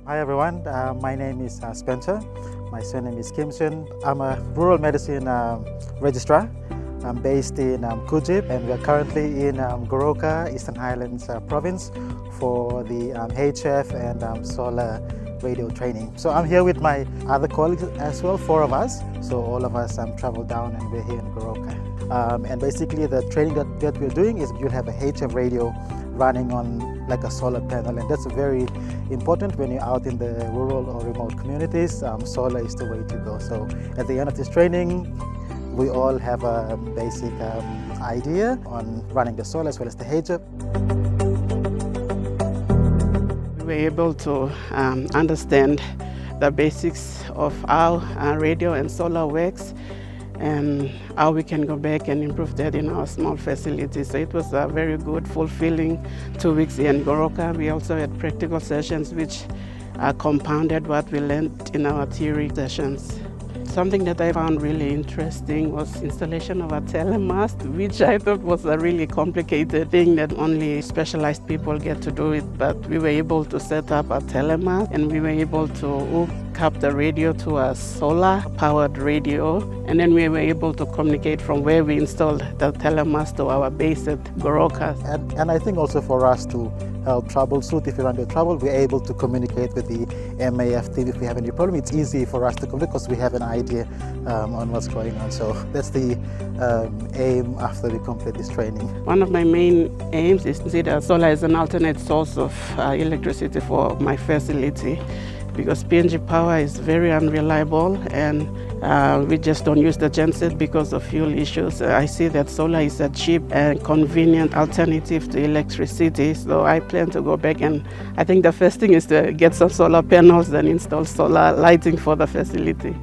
Hi everyone, my name is Spencer. My surname is Kimson. I'm a rural medicine registrar. I'm based in Kujip, and we're currently in Goroka, Eastern Highlands province for the HF and solar radio training. So I'm here with my other colleagues as well, 4 of us. So all of us travel down and we're here in Goroka. And basically the training that we're doing is you'll have a HF radio running on like a solar panel, and that's very important when you're out in the rural or remote communities. Solar is the way to go. So at the end of this training, we all have a basic idea on running the solar as well as the HF. We were able to understand the basics of how radio and solar works and how we can go back and improve that in our small facilities. So it was a very good, fulfilling 2 weeks here in Goroka. We also had practical sessions which compounded what we learned in our theory sessions. Something that I found really interesting was installation of a telemast, which I thought was a really complicated thing that only specialized people get to do it. But we were able to set up a telemast, and we were able to hook up the radio to a solar-powered radio, and then we were able to communicate from where we installed the telemast to our base at Goroka. And I think also for us to help troubleshoot, if we run into trouble, we're able to communicate with the MAF team if we have any problem. It's easy for us to communicate because we have an idea on what's going on. So that's the aim after we complete this training. One of my main aims is to see that solar as an alternate source of electricity for my facility, because PNG power is very unreliable, and we just don't use the genset because of fuel issues. I see that solar is a cheap and convenient alternative to electricity, so I plan to go back, and I think the first thing is to get some solar panels and install solar lighting for the facility.